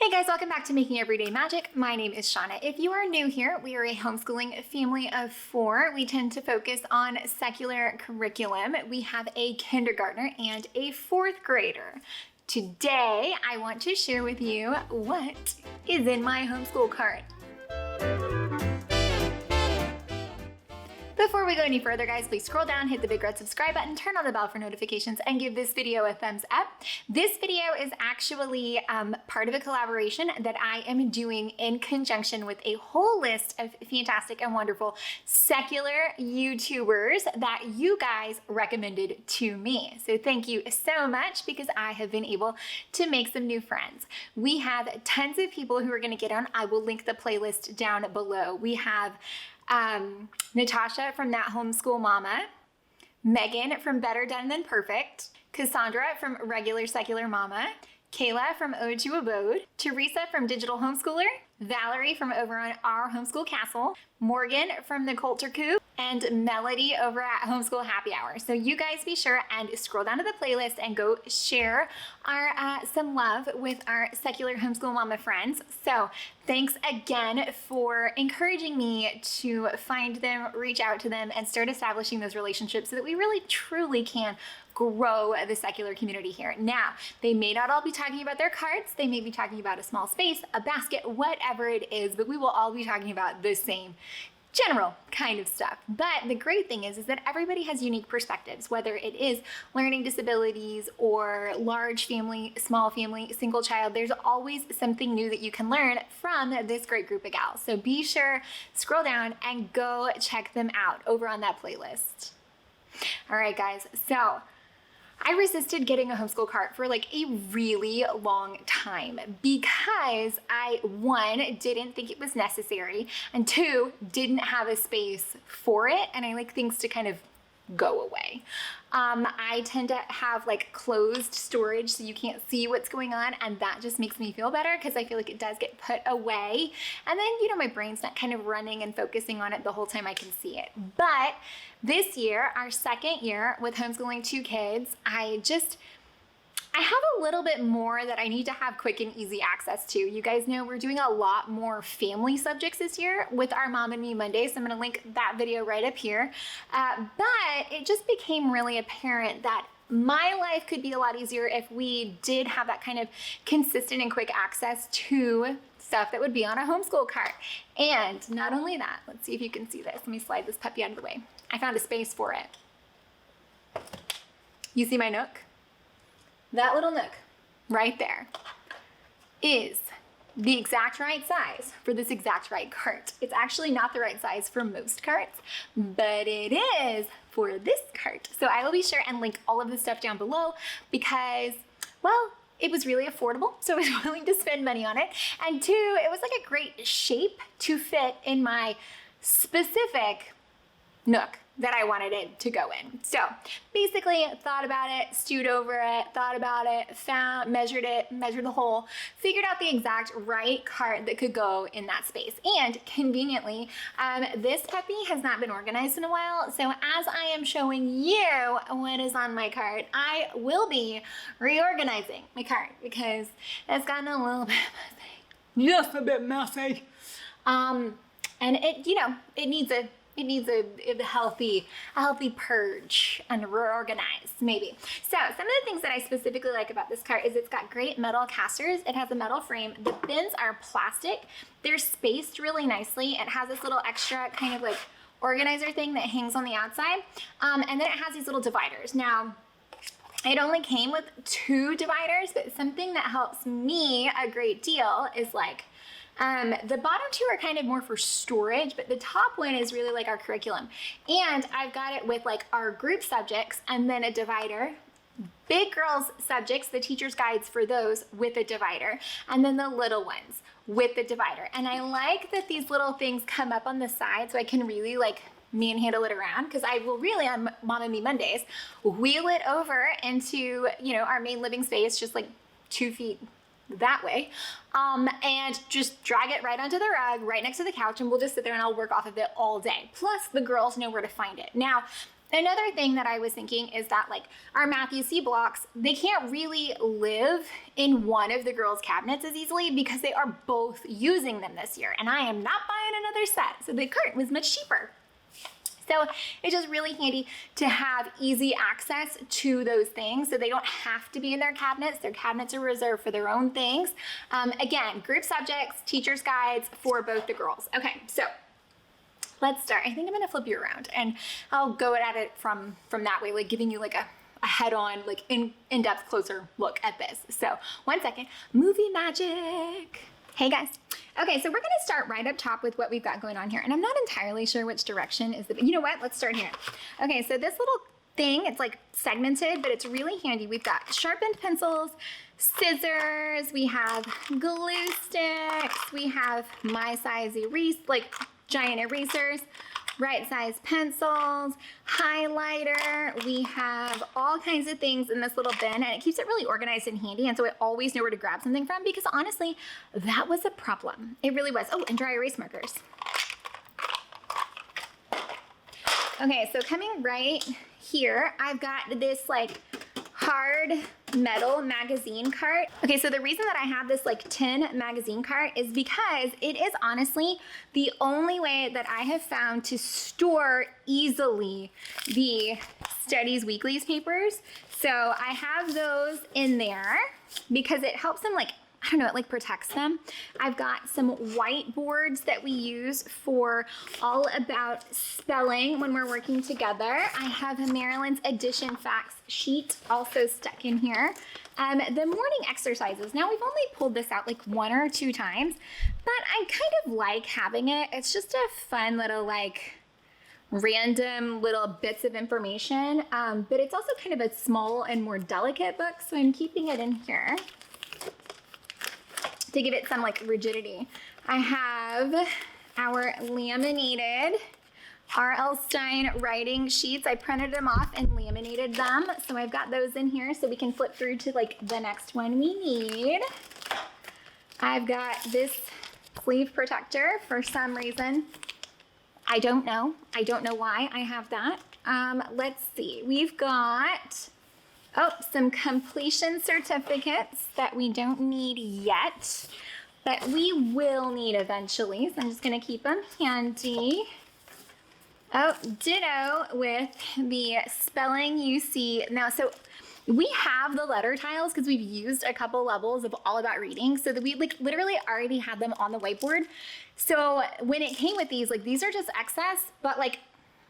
Hey guys, welcome back to Making Everyday Magic. My name is Shanna. If you are new here, we are a homeschooling family of 4. We tend to focus on secular curriculum. We have a kindergartner and a 4th grader. Today, I want to share with you what is in my homeschool cart. Before we go any further, guys, please scroll down, hit the big red subscribe button, turn on the bell for notifications, and give this video a thumbs up. This video is actually part of a collaboration that I am doing in conjunction with a whole list of fantastic and wonderful secular YouTubers that you guys recommended to me. So thank you so much, because I have been able to make some new friends. We have tons of people who are going to get on. I will link the playlist down below. We have Natasha from That Homeschool Mama, Megan from Better Done Than Perfect, Cassandra from Regular Secular Mama, Kayla from Ode to Abode, Teresa from Digital Homeschooler, Valerie from over on Our Homeschool Castle, Morgan from the Culture Coop, and Melody over at Homeschool Happy Hour. So you guys be sure and scroll down to the playlist and go share our some love with our secular homeschool mama friends. So thanks again for encouraging me to find them, reach out to them, and start establishing those relationships so that we really truly can grow the secular community here. Now, they may not all be talking about their carts. They may be talking about a small space, a basket, whatever it is, but we will all be talking about the same general kind of stuff. But the great thing is that everybody has unique perspectives, whether it is learning disabilities or large family, small family, single child. There's always something new that you can learn from this great group of gals. So be sure, scroll down and go check them out over on that playlist. All right, guys. So I resisted getting a homeschool cart for like a really long time because I, 1, didn't think it was necessary, and 2, didn't have a space for it, and I like things to kind of go away. I tend to have like closed storage so you can't see what's going on, and that just makes me feel better because I feel like it does get put away, and then, you know, my brain's not kind of running and focusing on it the whole time I can see it. But this year, our 2nd year with homeschooling 2 kids, I have a little bit more that I need to have quick and easy access to. You guys know we're doing a lot more family subjects this year with our Mom and Me Mondays. So I'm going to link that video right up here. But it just became really apparent that my life could be a lot easier if we did have that kind of consistent and quick access to stuff that would be on a homeschool cart. And not only that, let's see if you can see this. Let me slide this puppy out of the way. I found a space for it. You see my nook? That little nook right there is the exact right size for this exact right cart. It's actually not the right size for most carts, but it is for this cart. So I will be sure and link all of this stuff down below because, well, it was really affordable, so I was willing to spend money on it. And 2, it was like a great shape to fit in my specific nook that I wanted it to go in. So basically thought about it, stewed over it, thought about it, measured the hole, figured out the exact right cart that could go in that space. And conveniently, this puppy has not been organized in a while. So as I am showing you what is on my cart, I will be reorganizing my cart because it's gotten a little bit messy. Just a bit messy. And it, you know, it needs a healthy purge and reorganize, maybe. So some of the things that I specifically like about this cart is it's got great metal casters. It has a metal frame. The bins are plastic. They're spaced really nicely. It has this little extra kind of like organizer thing that hangs on the outside. And then it has these little dividers. Now, it only came with 2 dividers, but something that helps me a great deal is like, the bottom 2 are kind of more for storage, but the top one is really like our curriculum. And I've got it with like our group subjects and then a divider. Big girls subjects, the teacher's guides for those with a divider, and then the little ones with the divider. And I like that these little things come up on the side so I can really like manhandle it around, because I will really on Mom and Me Mondays wheel it over into, you know, our main living space, just like 2 feet that way, and just drag it right onto the rug right next to the couch, and we'll just sit there and I'll work off of it all day. Plus the girls know where to find it. Now, Another thing that I was thinking is that like our Math UC blocks, they can't really live in one of the girls' cabinets as easily because they are both using them this year. And I am not buying another set. So the cart was much cheaper. So it's just really handy to have easy access to those things so they don't have to be in their cabinets. Their cabinets are reserved for their own things. Again, group subjects, teacher's guides for both the girls. Okay, so let's start. I think I'm gonna flip you around and I'll go at it from that way, like giving you like a head-on, like in-depth, closer look at this. So 1 second, movie magic. Hey guys. Okay, so we're gonna start right up top with what we've got going on here. And I'm not entirely sure which direction is you know what, let's start here. Okay, so this little thing, it's like segmented, but it's really handy. We've got sharpened pencils, scissors, we have glue sticks, we have my size like giant erasers, right size pencils, highlighter. We have all kinds of things in this little bin, and it keeps it really organized and handy. And so I always know where to grab something from because honestly, that was a problem. It really was. Oh, and dry erase markers. Okay, so coming right here, I've got this like hard metal magazine cart. Okay, so the reason that I have this like tin magazine cart is because it is honestly the only way that I have found to store easily the Studies Weeklies papers. So I have those in there because it helps them like, I don't know, it like protects them. I've got some whiteboards that we use for all about spelling when we're working together. I have a Maryland's Edition facts sheet also stuck in here. The morning exercises. Now we've only pulled this out like 1 or 2 times, but I kind of like having it. It's just a fun little like random little bits of information, but it's also kind of a small and more delicate book, so I'm keeping it in here to give it some like rigidity. I have our laminated R.L. Stein writing sheets. I printed them off and laminated them. So I've got those in here so we can flip through to like the next one we need. I've got this sleeve protector for some reason. I don't know why I have that. Let's see, we've got some completion certificates that we don't need yet, but we will need eventually. So I'm just gonna keep them handy. Oh, ditto with the spelling UC. Now, so we have the letter tiles because we've used a couple levels of All About Reading, so that we like literally already had them on the whiteboard. So when it came with these, like these are just excess, but like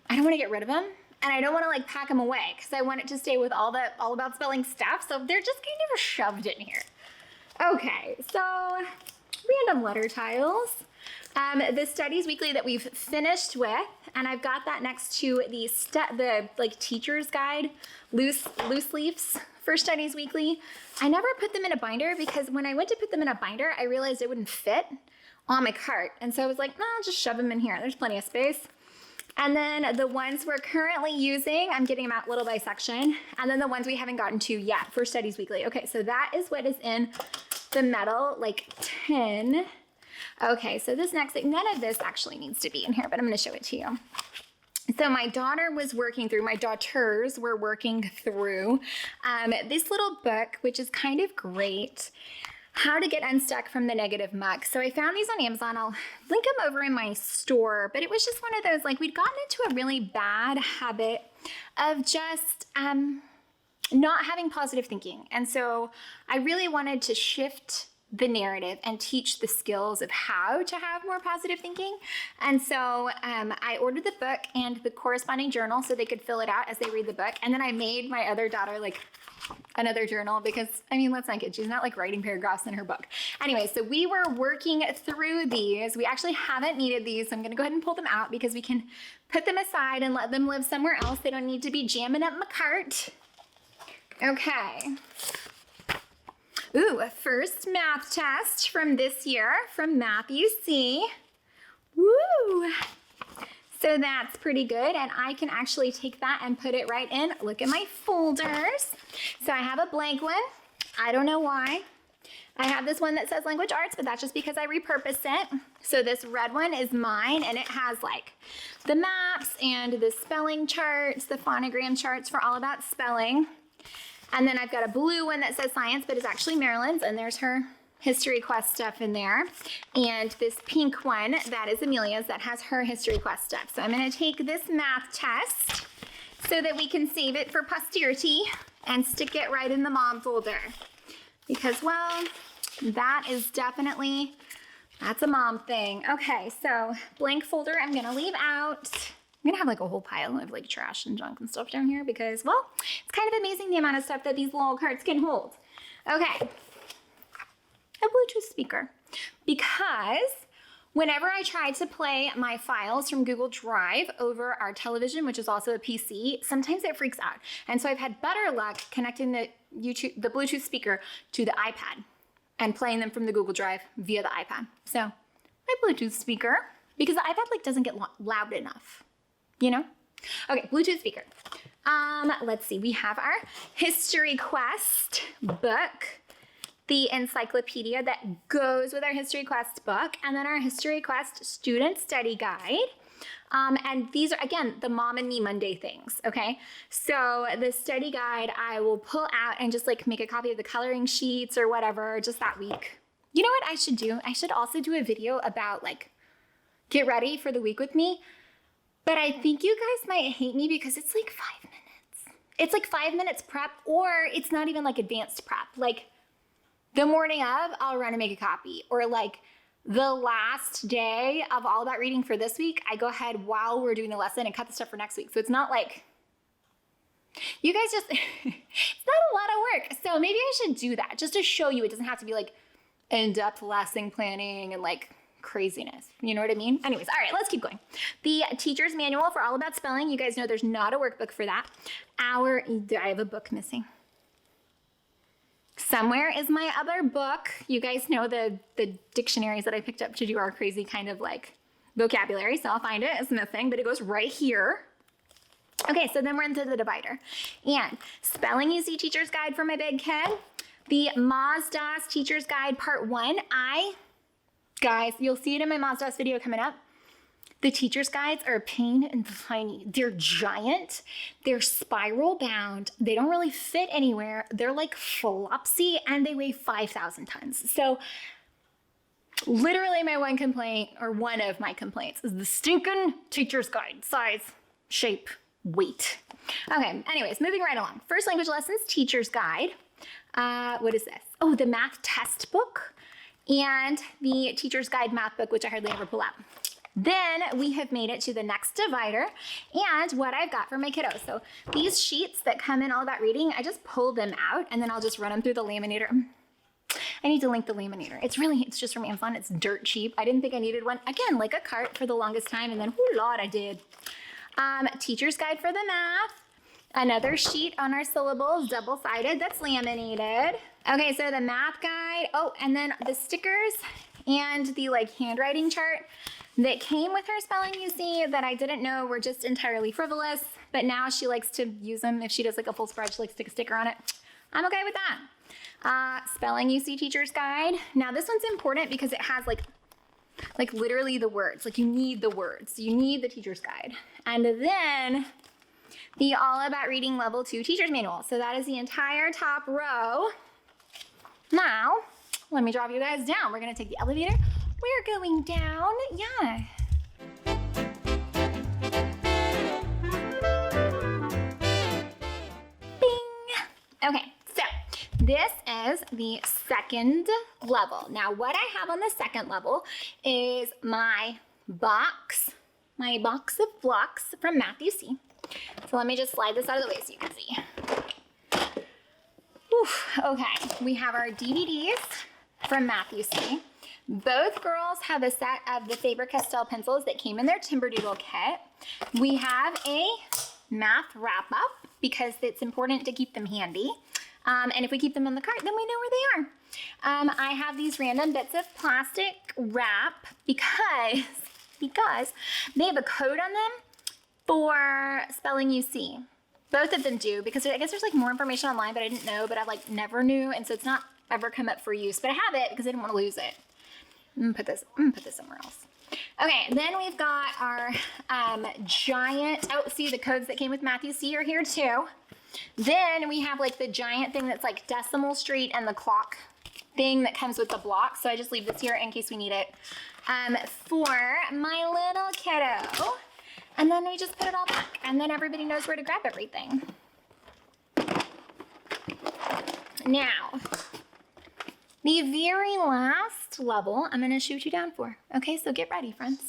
I don't want to get rid of them. And I don't want to like pack them away because I want it to stay with all about spelling stuff. So they're just kind of shoved in here. Okay, so random letter tiles. The Studies Weekly that we've finished with, and I've got that next to the like teacher's guide, loose leaves for Studies Weekly. I never put them in a binder because when I went to put them in a binder, I realized it wouldn't fit on my cart. And so I was like, no, I'll just shove them in here. There's plenty of space. And then the ones we're currently using, I'm getting them out little by section. And then the ones we haven't gotten to yet for Studies Weekly. Okay, so that is what is in the metal, like tin. Okay, so this next thing, none of this actually needs to be in here, but I'm gonna show it to you. So my daughters were working through this little book, which is kind of great. How to get unstuck from the negative muck. So I found these on Amazon. I'll link them over in my store, but it was just one of those, like we'd gotten into a really bad habit of just not having positive thinking. And so I really wanted to shift the narrative and teach the skills of how to have more positive thinking. And so I ordered the book and the corresponding journal so they could fill it out as they read the book. And then I made my other daughter like another journal because, I mean, let's not kid, she's not like writing paragraphs in her book. Anyway, so we were working through these. We actually haven't needed these, so I'm gonna go ahead and pull them out because we can put them aside and let them live somewhere else. They don't need to be jamming up my cart. Okay. Ooh, first math test from this year from Math UC. Woo! So that's pretty good, and I can actually take that and put it right in. Look at my folders. So I have a blank one. I don't know why. I have this one that says language arts, but that's just because I repurposed it. So this red one is mine, and it has like the maps and the spelling charts, the phonogram charts for all about spelling. And then I've got a blue one that says science, but it's actually Marilyn's, and there's her History Quest stuff in there. And this pink one, that is Amelia's, that has her History Quest stuff. So I'm gonna take this math test so that we can save it for posterity and stick it right in the mom folder. Because, well, that is definitely, that's a mom thing. Okay, so blank folder I'm gonna leave out. I'm gonna have like a whole pile of like trash and junk and stuff down here because, well, it's kind of amazing the amount of stuff that these little carts can hold. Okay, a Bluetooth speaker. Because whenever I try to play my files from Google Drive over our television, which is also a PC, sometimes it freaks out. And so I've had better luck connecting the Bluetooth speaker to the iPad and playing them from the Google Drive via the iPad. So my Bluetooth speaker, because the iPad like doesn't get loud enough, you know? Okay, Bluetooth speaker. Let's see, we have our History Quest book, the encyclopedia that goes with our History Quest book, and then our History Quest student study guide. And these are, again, the Mom and Me Monday things, okay? So the study guide I will pull out and just like make a copy of the coloring sheets or whatever just that week. You know what I should do? I should also do a video about like, get ready for the week with me. But I think you guys might hate me because it's like 5 minutes. It's like 5 minutes prep, or it's not even like advanced prep. Like the morning of, I'll run and make a copy, or like the last day of All About Reading for this week, I go ahead while we're doing the lesson and cut the stuff for next week. So it's not like, you guys just, it's not a lot of work. So maybe I should do that just to show you it doesn't have to be like in-depth lesson planning and like craziness. You know what I mean? Anyways, all right, let's keep going. The teacher's manual for All About Spelling. You guys know there's not a workbook for that. I have a book missing. Somewhere is my other book. You guys know the dictionaries that I picked up to do our crazy kind of like vocabulary. So I'll find it. It's missing, but it goes right here. Okay, so then we're into the divider. And Spelling Easy Teacher's Guide for my big kid. The Mazdas Teacher's Guide Part 1. Guys, you'll see it in my Mazdas video coming up. The teacher's guides are a pain in the tiny. They're giant. They're spiral bound. They don't really fit anywhere. They're like flopsy and they weigh 5,000 tons. So literally my one complaint, or one of my complaints, is the stinking teacher's guide. Size, shape, weight. Okay, anyways, moving right along. First language lessons, teacher's guide. What is this? Oh, the math test book and the teacher's guide math book, which I hardly ever pull out. Then we have made it to the next divider and what I've got for my kiddos. So these sheets that come in All About Reading, I just pull them out and then I'll just run them through the Laminator. I need to link the Laminator. It's just from Amazon. It's dirt cheap. I didn't think I needed one. Again, like a cart for the longest time, and then, oh Lord, I did. Teacher's guide for the math. Another sheet on our syllables, double-sided, that's laminated. Okay, so the math guide. Oh, and then the stickers and the like handwriting chart that came with her spelling, you see, that I didn't know were just entirely frivolous, but now she likes to use them. If she does like a full spread, she likes to stick a sticker on it. I'm okay with that. Spelling You See Teacher's Guide. Now this one's important because it has like literally the words. Like you need the words. You need the teacher's guide. And then the All About Reading Level 2 Teacher's Manual. So that is the entire top row. Now, let me drop you guys down. We're gonna take the elevator. We're going down, yeah. Bing. Okay, so this is the second level. Now what I have on the second level is my box of blocks from Matthew C. So let me just slide this out of the way so you can see. Oof, okay, we have our DVDs from Matthew C. Both girls have a set of the Faber-Castell pencils that came in their Timberdoodle kit. We have a math wrap-up because it's important to keep them handy. And if we keep them in the cart, then we know where they are. I have these random bits of plastic wrap because they have a code on them for Spelling You See. Both of them do, because I guess there's like more information online, but I didn't know, but I like never knew. And so it's not ever come up for use, but I have it because I didn't want to lose it. I'm gonna put this somewhere else. Okay, then we've got our giant, oh, see the codes that came with Matthew C are here too. Then we have like the giant thing that's like decimal street and the clock thing that comes with the block. So I just leave this here in case we need it for my little kiddo. And then we just put it all back and then everybody knows where to grab everything. Now, the very last level I'm gonna shoot you down for. Okay, so get ready, friends.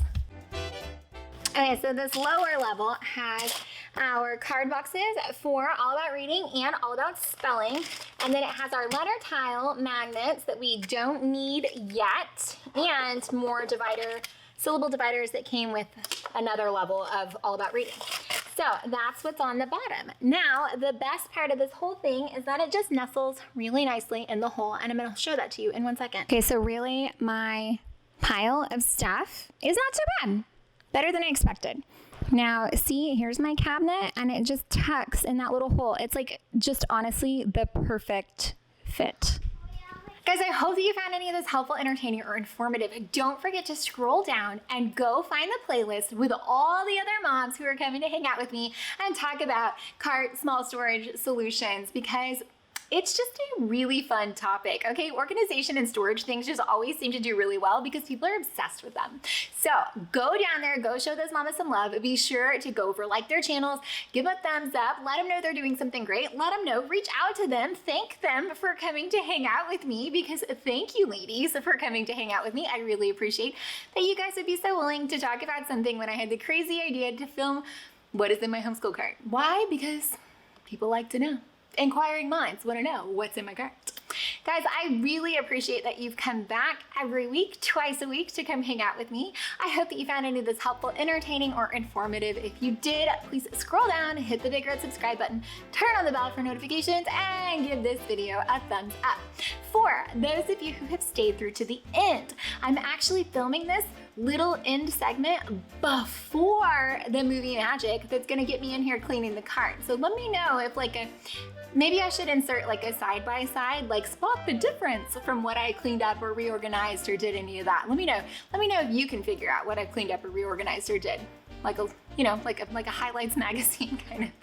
Okay, so this lower level has our card boxes for all about reading and all about spelling. And then it has our letter tile magnets that we don't need yet, and more syllable dividers that came with another level of all about reading. So that's what's on the bottom. Now, the best part of this whole thing is that it just nestles really nicely in the hole, and I'm gonna show that to you in 1 second. Okay, so really my pile of stuff is not too bad. Better than I expected. Now, see, here's my cabinet, and it just tucks in that little hole. It's like just honestly the perfect fit. Guys, I hope that you found any of this helpful, entertaining, or informative. Don't forget to scroll down and go find the playlist with all the other moms who are coming to hang out with me and talk about cart small storage solutions, because it's just a really fun topic, okay? Organization and storage things just always seem to do really well because people are obsessed with them. So go down there, go show those mamas some love. Be sure to go over, like their channels, give a thumbs up, let them know they're doing something great, let them know, reach out to them, thank them for coming to hang out with me, because thank you ladies for coming to hang out with me. I really appreciate that you guys would be so willing to talk about something when I had the crazy idea to film what is in my homeschool cart. Why? Because people like to know. Inquiring minds want to know what's in my cart. Guys, I really appreciate that you've come back every week, twice a week, to come hang out with me. I hope that you found any of this helpful, entertaining, or informative. If you did, please scroll down, hit the big red subscribe button, turn on the bell for notifications, and give this video a thumbs up. For those of you who have stayed through to the end, I'm actually filming this little end segment before the movie Magic that's gonna get me in here cleaning the cart. So let me know if maybe I should insert like a side-by-side, like spot the difference from what I cleaned up or reorganized or did any of that. Let me know if you can figure out what I've cleaned up or reorganized or did. Like a highlights magazine kind of